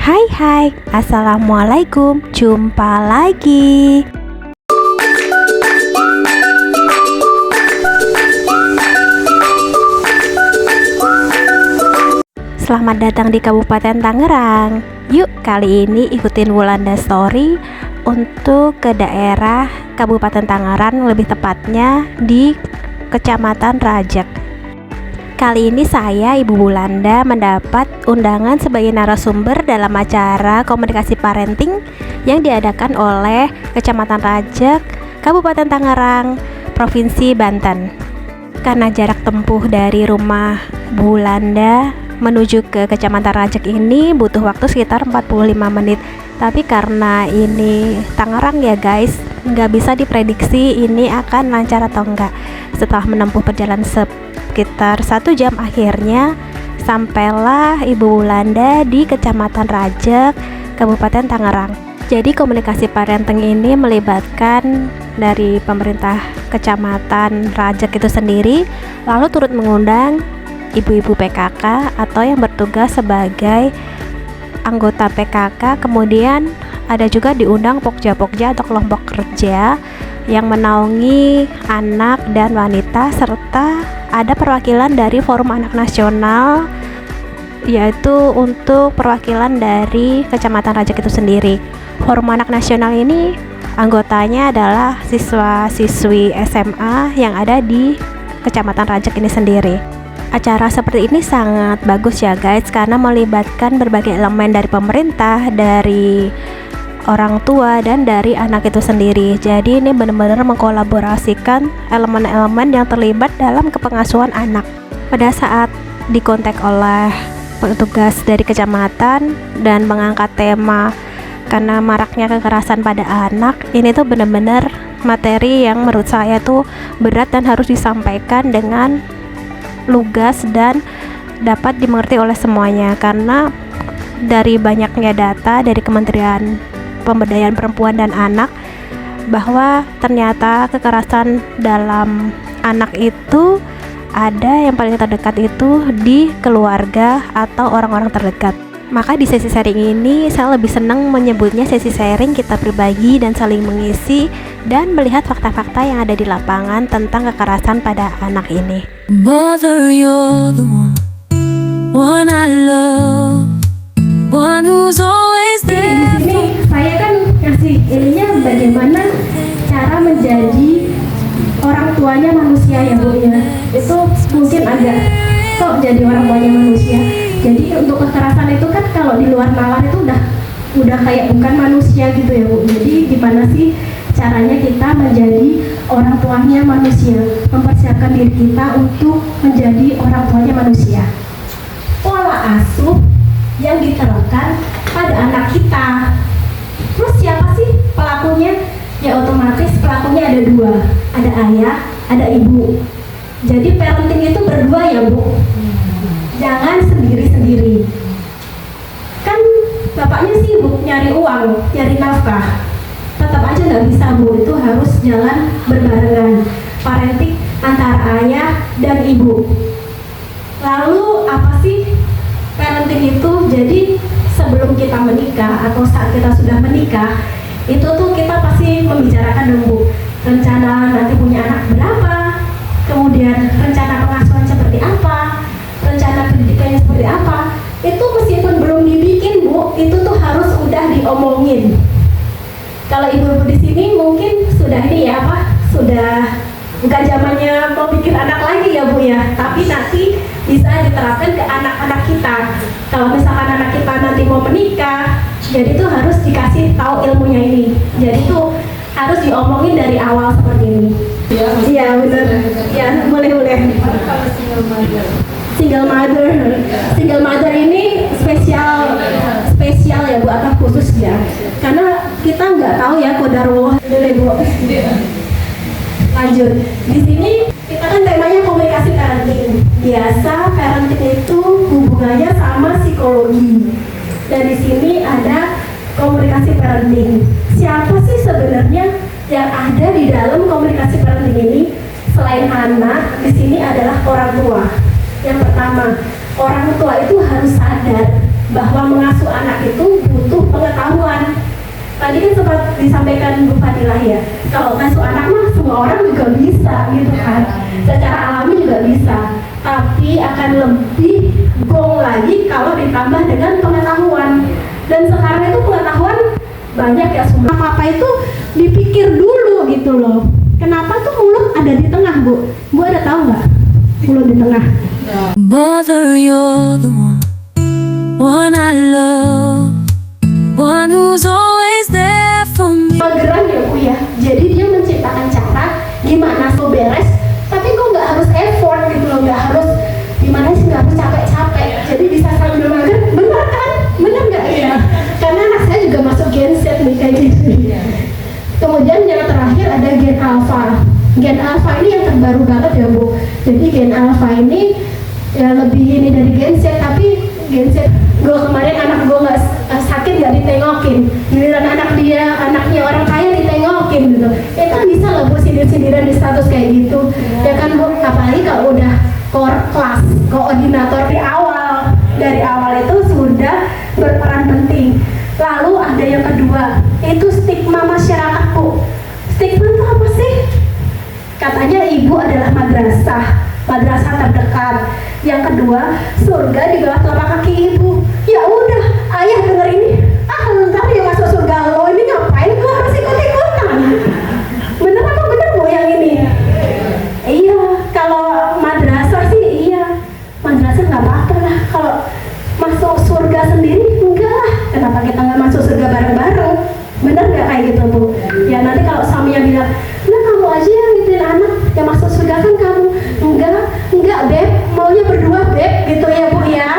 Hai hai, assalamualaikum, jumpa lagi. Selamat datang di Kabupaten Tangerang. Yuk kali ini ikutin Wulanda Story untuk ke daerah Kabupaten Tangerang, lebih tepatnya di Kecamatan Rajek. Kali ini saya, Ibu Wulanda, mendapat undangan sebagai narasumber dalam acara komunikasi parenting yang diadakan oleh Kecamatan Rajek, Kabupaten Tangerang, Provinsi Banten. Karena jarak tempuh dari rumah Bu Wulanda menuju ke Kecamatan Rajek ini butuh waktu sekitar 45 menit. Tapi karena ini Tangerang ya guys, nggak bisa diprediksi ini akan lancar atau enggak. Setelah menempuh perjalanan sekitar 1 jam, akhirnya sampailah Ibu Wulanda di Kecamatan Rajek, Kabupaten Tangerang. Jadi komunikasi parenting ini melibatkan dari pemerintah Kecamatan Rajek itu sendiri, lalu turut mengundang ibu-ibu PKK atau yang bertugas sebagai anggota PKK. Kemudian ada juga diundang pokja-pokja atau kelompok kerja yang menaungi anak dan wanita, serta ada perwakilan dari Forum Anak Nasional, yaitu untuk perwakilan dari Kecamatan Rajek itu sendiri. Forum Anak Nasional ini anggotanya adalah siswa-siswi SMA yang ada di Kecamatan Rajek ini sendiri. Acara seperti ini sangat bagus ya guys, karena melibatkan berbagai elemen dari pemerintah, dari orang tua, dan dari anak itu sendiri. Jadi ini benar-benar mengkolaborasikan elemen-elemen yang terlibat dalam kepengasuhan anak. Pada saat dikontak oleh petugas dari kecamatan dan mengangkat tema karena maraknya kekerasan pada anak, ini tuh benar-benar materi yang menurut saya tuh berat dan harus disampaikan dengan lugas dan dapat dimengerti oleh semuanya. Karena dari banyaknya data dari Kementerian Pemberdayaan Perempuan dan Anak, bahwa ternyata kekerasan dalam anak itu ada yang paling terdekat itu di keluarga atau orang-orang terdekat. Maka di sesi sharing ini saya lebih senang menyebutnya sesi sharing, kita berbagi dan saling mengisi dan melihat fakta-fakta yang ada di lapangan tentang kekerasan pada anak ini. Mother, you're the one I love, one who's always there. Ini saya kan kasih ininya bagaimana cara menjadi orang tuanya manusia ya Bu ya. Itu mungkin agak kok jadi orang tuanya manusia. Jadi untuk kekerasan itu kan kalau di luar nalar itu udah kayak bukan manusia gitu ya Bu. Jadi gimana sih caranya kita menjadi orang tuanya manusia, mempersiapkan diri kita untuk menjadi orang tuanya manusia. Pola asuh yang diterapkan pada anak kita. Terus siapa sih pelakunya? Ya otomatis pelakunya ada 2, ada ayah, ada ibu. Jadi parenting itu berdua ya Bu. Jangan sendiri-sendiri. Kan bapaknya sibuk nyari uang, nyari nafkah. Tetap aja nggak bisa Bu, itu harus jalan berbarengan. Parenting antara ayah dan ibu. Lalu apa sih parenting itu? Jadi sebelum kita menikah atau saat kita sudah menikah, itu tuh kita pasti membicarakan dulu rencana nanti punya anak berapa, kemudian rencana pengasuhan seperti apa, rencana pendidikannya seperti apa. Itu meskipun belum dibikin Bu, itu tuh harus udah diomongin. Kalau ibu-ibu di sini mungkin sudah ini ya sudah bukan zamannya mau bikin anak lagi ya Bu ya, tapi nanti bisa diterapkan ke anak-anak kita. Kalau misalkan anak kita nanti mau menikah, jadi itu harus dikasih tahu ilmunya ini. Jadi itu harus diomongin dari awal seperti ini. Iya benar. Ya boleh. Single mother ini spesial ya Bu, atau khusus ya. Karena kita nggak tahu ya qadarullah. Boleh Bu. Lanjut. Di sini kita kan temanya komunikasi parenting. Biasa parenting itu hubungannya sama psikologi. Dan di sini ada komunikasi parenting. Siapa sih sebenarnya yang ada di dalam komunikasi parenting ini? Selain anak, di sini adalah orang tua. Yang pertama, orang tua itu harus sadar bahwa mengasuh anak itu tadi kan sempat disampaikan Bu Fadilah ya, kalau ngasuh anak mah semua orang juga bisa gitu kan, secara alami juga bisa, tapi akan lebih gong lagi kalau ditambah dengan pengetahuan. Dan sekarang itu pengetahuan banyak ya, semua apa itu dipikir dulu gitu loh. Kenapa tuh mulut ada di tengah, Bu? Bu ada tahu nggak mulut di tengah? Mother, you're the one I love, one who's always there for me. Mageran ya Bu ya, jadi dia menciptakan cara gimana so beres, tapi kok nggak harus effort gitu loh, nggak harus gimana sih, nggak harus capek-capek, jadi bisa sambil mager. Bener kan? Bener nggak ya? Karena anak saya juga masuk Gen Z nih kayak gitu. Kemudian yang terakhir ada Gen Alpha. Gen Alpha ini yang terbaru banget ya Bu. Jadi Gen Alpha ini ya lebih ini dari Gen Z, tapi Gen Z, gue kemarin anak gue nggak sakit nggak ditengokin, giliran anaknya orang kaya ditengokin gitu. Itu bisa loh Bu, sindir-sindiran di status kayak gitu, ya kan Bu. Apalagi kalau udah kelas koordinator dari awal itu sudah berperan penting. Lalu ada yang kedua, itu stigma masyarakat Bu. Stigma itu apa sih? Katanya ibu adalah madrasah terdekat. Yang kedua, surga di bawah telapak kaki ibu. Ya udah, ayah denger ini, ntar ya masuk surga lo, ini ngapain lo harus ikut-ikutan? Bener apa bener Bu yang ini? Iya, kalau madrasah sih iya, madrasah nggak apa-apa lah. Kalau masuk surga sendiri enggak lah. Kenapa kita nggak masuk surga bareng-bareng? Bener nggak kayak gitu Bu? Ya nanti kalau suaminya bilang, nah kamu aja yang ngituin anak, yang masuk surga kan kamu. Enggak Beb, maunya berdua Beb, gitu ya Bu ya.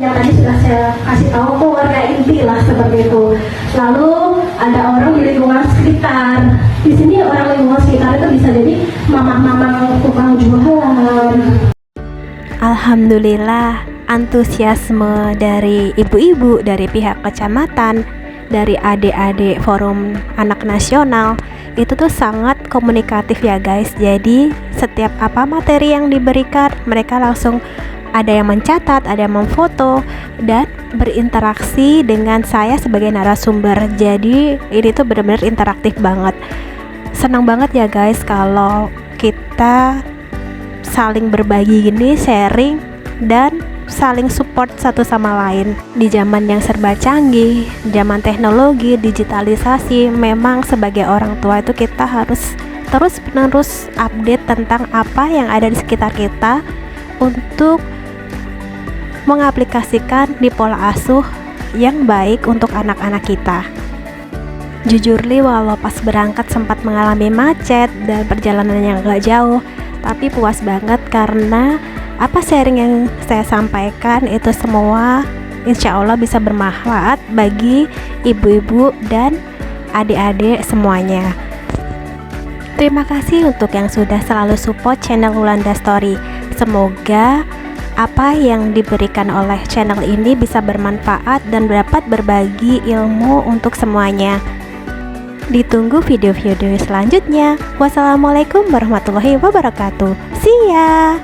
Yang tadi sudah saya kasih tahu keluarga inti lah seperti itu. Lalu ada orang di lingkungan sekitar. Di sini orang lingkungan sekitar itu bisa jadi mamang-mamang tukang jualan. Alhamdulillah, antusiasme dari ibu-ibu, dari pihak kecamatan, dari adik-adik forum anak nasional itu tuh sangat komunikatif ya guys. Jadi setiap apa materi yang diberikan, mereka langsung ada yang mencatat, ada yang memfoto, dan berinteraksi dengan saya sebagai narasumber. Jadi ini tuh benar-benar interaktif banget. Senang banget ya guys kalau kita saling berbagi gini, sharing, dan saling support satu sama lain. Di zaman yang serba canggih, zaman teknologi, digitalisasi, memang sebagai orang tua itu kita harus terus-menerus update tentang apa yang ada di sekitar kita untuk mengaplikasikan di pola asuh yang baik untuk anak-anak kita. Jujur li, walau pas berangkat sempat mengalami macet dan perjalanan yang gak jauh, tapi puas banget karena apa sharing yang saya sampaikan itu semua insya Allah bisa bermanfaat bagi ibu-ibu dan adik-adik semuanya. Terima kasih untuk yang sudah selalu support channel Wulanda Story. Semoga apa yang diberikan oleh channel ini bisa bermanfaat dan dapat berbagi ilmu untuk semuanya. Ditunggu video-video selanjutnya. Wassalamualaikum warahmatullahi wabarakatuh. See ya.